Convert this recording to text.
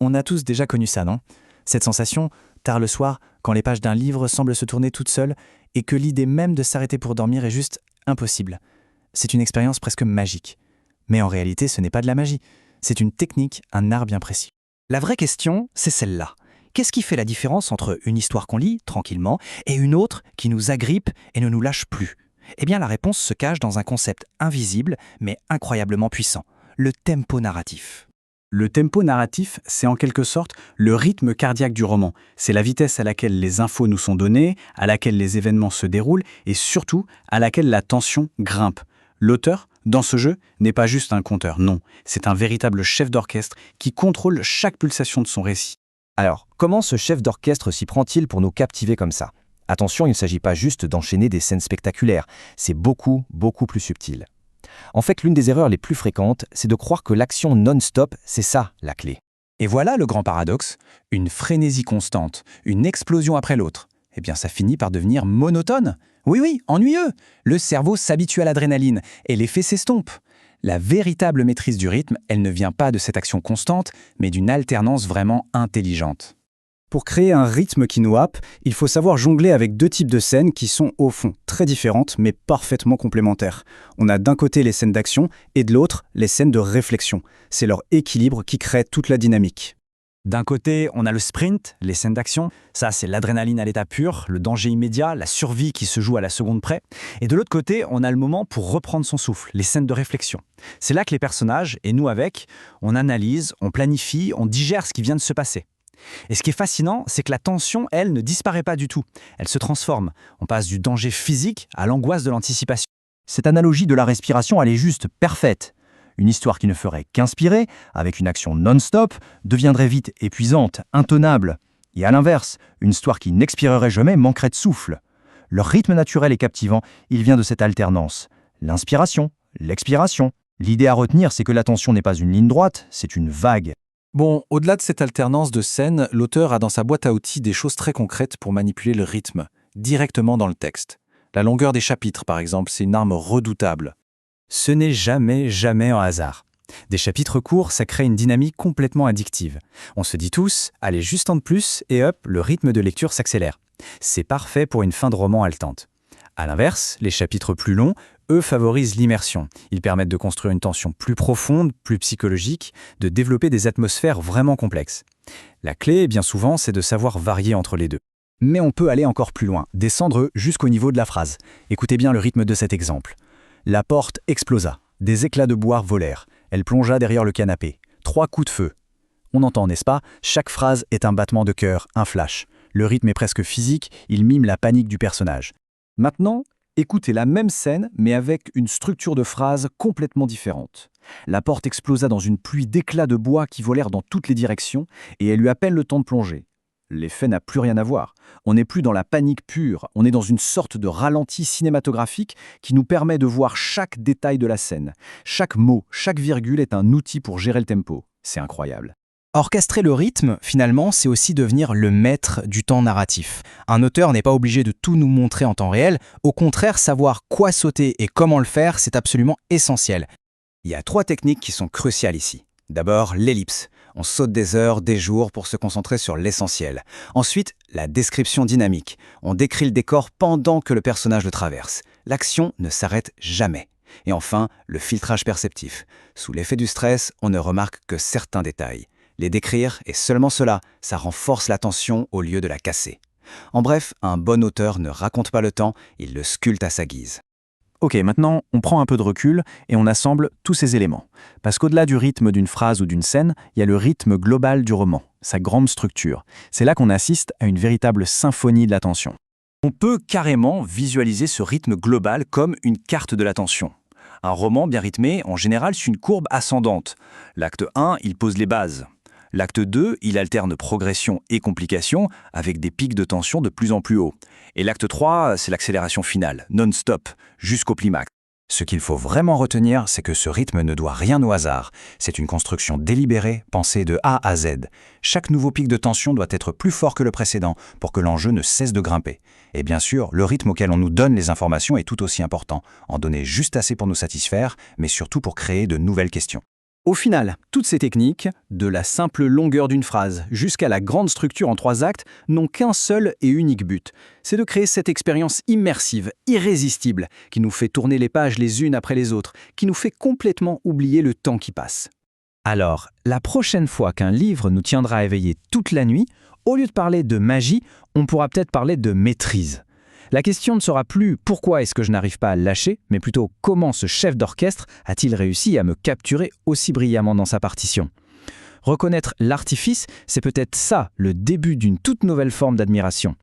On a tous déjà connu ça, non? Cette sensation, tard le soir, quand les pages d'un livre semblent se tourner toutes seules et que l'idée même de s'arrêter pour dormir est juste impossible. C'est une expérience presque magique. Mais en réalité, ce n'est pas de la magie. C'est une technique, un art bien précis. La vraie question, c'est celle-là. Qu'est-ce qui fait la différence entre une histoire qu'on lit, tranquillement, et une autre qui nous agrippe et ne nous lâche plus? Eh bien, la réponse se cache dans un concept invisible, mais incroyablement puissant, le tempo narratif. Le tempo narratif, c'est en quelque sorte le rythme cardiaque du roman. C'est la vitesse à laquelle les infos nous sont données, à laquelle les événements se déroulent et surtout à laquelle la tension grimpe. L'auteur, dans ce jeu, n'est pas juste un conteur, non. C'est un véritable chef d'orchestre qui contrôle chaque pulsation de son récit. Alors, comment ce chef d'orchestre s'y prend-il pour nous captiver comme ça? Attention, il ne s'agit pas juste d'enchaîner des scènes spectaculaires, c'est beaucoup plus subtil. En fait, l'une des erreurs les plus fréquentes, c'est de croire que l'action non-stop, c'est ça la clé. Et voilà le grand paradoxe, une frénésie constante, une explosion après l'autre. Eh bien, ça finit par devenir monotone. Oui, ennuyeux. Le cerveau s'habitue à l'adrénaline et l'effet s'estompe. La véritable maîtrise du rythme, elle ne vient pas de cette action constante, mais d'une alternance vraiment intelligente. Pour créer un rythme qui nous happe, il faut savoir jongler avec deux types de scènes qui sont au fond très différentes mais parfaitement complémentaires. On a d'un côté les scènes d'action et de l'autre les scènes de réflexion. C'est leur équilibre qui crée toute la dynamique. D'un côté, on a le sprint, les scènes d'action. Ça, c'est l'adrénaline à l'état pur, le danger immédiat, la survie qui se joue à la seconde près. Et de l'autre côté, on a le moment pour reprendre son souffle, les scènes de réflexion. C'est là que les personnages, et nous avec, on analyse, on planifie, on digère ce qui vient de se passer. Et ce qui est fascinant, c'est que la tension, elle, ne disparaît pas du tout. Elle se transforme. On passe du danger physique à l'angoisse de l'anticipation. Cette analogie de la respiration, elle est juste parfaite. Une histoire qui ne ferait qu'inspirer, avec une action non-stop, deviendrait vite épuisante, intenable. Et à l'inverse, une histoire qui n'expirerait jamais manquerait de souffle. Leur rythme naturel et captivant, il vient de cette alternance. L'inspiration, l'expiration. L'idée à retenir, c'est que l'attention n'est pas une ligne droite, c'est une vague. Bon, au-delà de cette alternance de scènes, l'auteur a dans sa boîte à outils des choses très concrètes pour manipuler le rythme, directement dans le texte. La longueur des chapitres, par exemple, c'est une arme redoutable. Ce n'est jamais un hasard. Des chapitres courts, ça crée une dynamique complètement addictive. On se dit tous, allez, juste un de plus, et hop, le rythme de lecture s'accélère. C'est parfait pour une fin de roman haletante. À l'inverse, les chapitres plus longs, eux, favorisent l'immersion. Ils permettent de construire une tension plus profonde, plus psychologique, de développer des atmosphères vraiment complexes. La clé, bien souvent, c'est de savoir varier entre les deux. Mais on peut aller encore plus loin, descendre jusqu'au niveau de la phrase. Écoutez bien le rythme de cet exemple. La porte explosa. Des éclats de bois volèrent. Elle plongea derrière le canapé. 3 coups de feu. On entend, n'est-ce pas? Chaque phrase est un battement de cœur, un flash. Le rythme est presque physique, il mime la panique du personnage. Maintenant, écoutez la même scène, mais avec une structure de phrase complètement différente. La porte explosa dans une pluie d'éclats de bois qui volèrent dans toutes les directions, et elle lui appelle le temps de plonger. L'effet n'a plus rien à voir. On n'est plus dans la panique pure, on est dans une sorte de ralenti cinématographique qui nous permet de voir chaque détail de la scène. Chaque mot, chaque virgule est un outil pour gérer le tempo. C'est incroyable. Orchestrer le rythme, finalement, c'est aussi devenir le maître du temps narratif. Un auteur n'est pas obligé de tout nous montrer en temps réel. Au contraire, savoir quoi sauter et comment le faire, c'est absolument essentiel. Il y a 3 techniques qui sont cruciales ici. D'abord, l'ellipse. On saute des heures, des jours pour se concentrer sur l'essentiel. Ensuite, la description dynamique. On décrit le décor pendant que le personnage le traverse. L'action ne s'arrête jamais. Et enfin, le filtrage perceptif. Sous l'effet du stress, on ne remarque que certains détails. Les décrire, et seulement cela, ça renforce l'attention au lieu de la casser. En bref, un bon auteur ne raconte pas le temps, il le sculpte à sa guise. Ok, maintenant, on prend un peu de recul et on assemble tous ces éléments. Parce qu'au-delà du rythme d'une phrase ou d'une scène, il y a le rythme global du roman, sa grande structure. C'est là qu'on assiste à une véritable symphonie de l'attention. On peut carrément visualiser ce rythme global comme une carte de l'attention. Un roman bien rythmé, en général, suit une courbe ascendante. L'acte 1, il pose les bases. L'acte 2, il alterne progression et complication avec des pics de tension de plus en plus hauts. Et l'acte 3, c'est l'accélération finale, non-stop, jusqu'au climax. Ce qu'il faut vraiment retenir, c'est que ce rythme ne doit rien au hasard. C'est une construction délibérée, pensée de A à Z. Chaque nouveau pic de tension doit être plus fort que le précédent pour que l'enjeu ne cesse de grimper. Et bien sûr, le rythme auquel on nous donne les informations est tout aussi important. En donner juste assez pour nous satisfaire, mais surtout pour créer de nouvelles questions. Au final, toutes ces techniques, de la simple longueur d'une phrase jusqu'à la grande structure en 3 actes, n'ont qu'un seul et unique but. C'est de créer cette expérience immersive, irrésistible, qui nous fait tourner les pages les unes après les autres, qui nous fait complètement oublier le temps qui passe. Alors, la prochaine fois qu'un livre nous tiendra éveillés toute la nuit, au lieu de parler de magie, on pourra peut-être parler de maîtrise. La question ne sera plus pourquoi est-ce que je n'arrive pas à le lâcher, mais plutôt comment ce chef d'orchestre a-t-il réussi à me capturer aussi brillamment dans sa partition. Reconnaître l'artifice, c'est peut-être ça le début d'une toute nouvelle forme d'admiration.